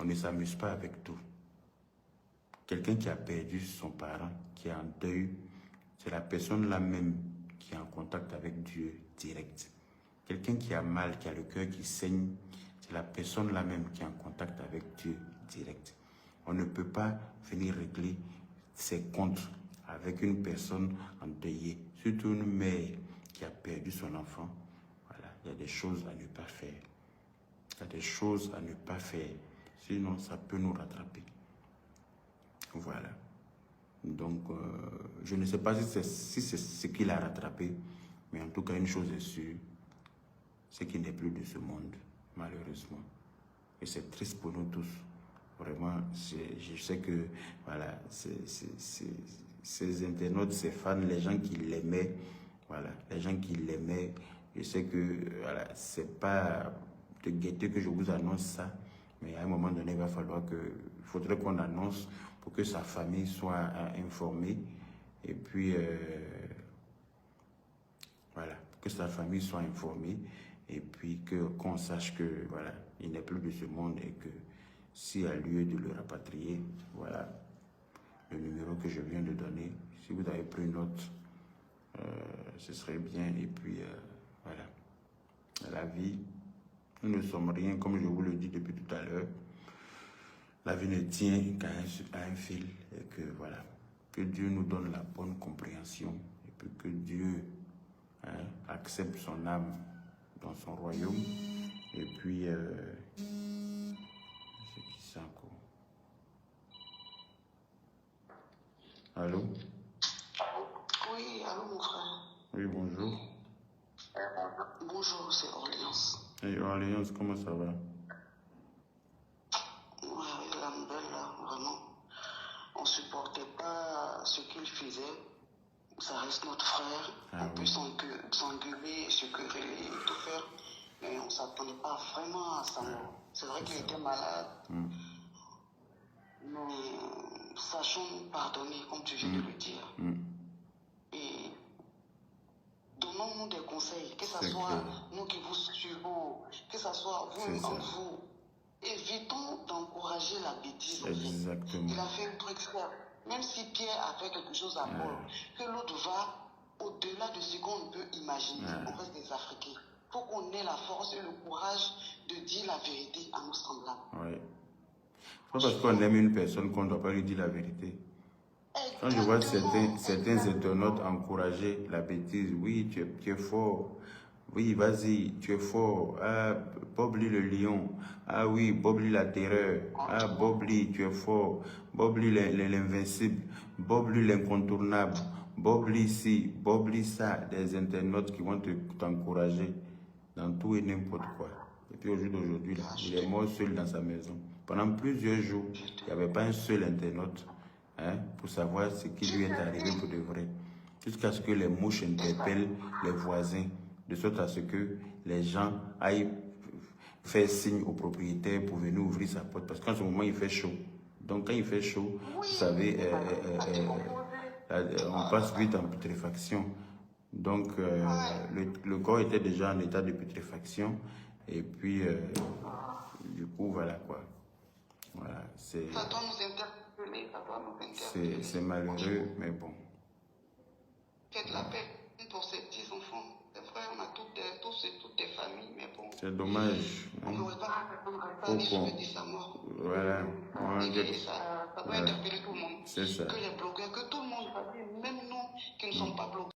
On ne s'amuse pas avec tout. Quelqu'un qui a perdu son parent, qui est en deuil, c'est la personne là même qui est en contact avec Dieu direct. Quelqu'un qui a mal, qui a le cœur qui saigne, c'est la personne là même qui est en contact avec Dieu direct. On ne peut pas venir régler ses comptes avec une personne endeuillée, surtout une mère qui a perdu son enfant. Voilà, il y a des choses à ne pas faire. Il y a des choses à ne pas faire, sinon ça peut nous rattraper. Voilà. Donc, je ne sais pas si c'est ce qu'il a rattrapé, mais en tout cas, une chose est sûre, c'est qu'il n'est plus de ce monde, malheureusement. Et c'est triste pour nous tous. Vraiment, je sais que, voilà, ces internautes, ces fans, les gens qui l'aimaient, voilà, les gens qui l'aimaient, je sais que, voilà, c'est pas de gaieté que je vous annonce ça, mais à un moment donné, il va falloir que, il faudrait qu'on annonce pour que sa famille soit informée, et puis, voilà, pour que sa famille soit informée, et puis qu'on sache que, voilà, il n'est plus de ce monde et que s'il y a lieu de le rapatrier, voilà, le numéro que je viens de donner, si vous avez pris note, ce serait bien, et puis, voilà, la vie, nous ne sommes rien, comme je vous le dis depuis tout à l'heure, la vie ne tient qu'à un fil, et que, voilà, que Dieu nous donne la bonne compréhension, et puis que Dieu accepte son âme dans son royaume, et puis, c'est qui ça encore? Allô? Oui, allô mon frère. Oui, bonjour. Bonjour, c'est Orléans. Hey, Orléans, comment ça va? Ouais, la nouvelle là, vraiment. On supportait pas ce qu'il faisait. Ça reste notre frère. Ah, on peut s'engueuler, se quereller et tout faire. Mais on ne s'attendait pas vraiment à sa mort. C'est vrai qu'il était malade. Mais sachons pardonner, comme tu viens de le dire. Et donnons-nous des conseils, que ce soit nous qui vous suivons, que ce soit vous en vous. Évitons d'encourager la bêtise. Exactement. Il a fait un truc ça. Même si Pierre a fait quelque chose à mort, que l'autre va au-delà de ce qu'on peut imaginer. On reste des Africains. Il faut qu'on ait la force et le courage de dire la vérité à nos semblables. Oui. C'est pas parce qu'on aime une personne qu'on ne doit pas lui dire la vérité. Quand je vois certains internautes encourager la bêtise, oui, tu es fort. Oui, vas-y, tu es fort. Ah, Bob Lee le lion. Ah oui, Bob Lee la terreur. Ah, Bob Lee, tu es fort. Bob Lee l'invincible. Bob Lee l'incontournable. Bob Lee ci, Bob Lee ça. Des internautes qui vont t'encourager dans tout et n'importe quoi. Et puis au jour d'aujourd'hui, il est mort seul dans sa maison. Pendant plusieurs jours, il n'y avait pas un seul internaute pour savoir ce qui lui est arrivé pour de vrai. Jusqu'à ce que les mouches interpellent les voisins, de sorte à ce que les gens aillent faire signe au propriétaire pour venir ouvrir sa porte. Parce qu'en ce moment, il fait chaud. Donc quand il fait chaud, vous savez, on passe vite en putréfaction. Donc le corps était déjà en état de putréfaction. Et puis, du coup, voilà quoi. Voilà, c'est malheureux, mais bon. Faites la paix pour ces petits-enfants. Les frères, on a toutes des familles, mais bon. C'est dommage. On n'aurait pas dit sa mort. Voilà. Ça doit interpeller tout le monde. C'est ça. Que les blogueurs, que tout le monde, même nous qui ne sommes pas blogueurs.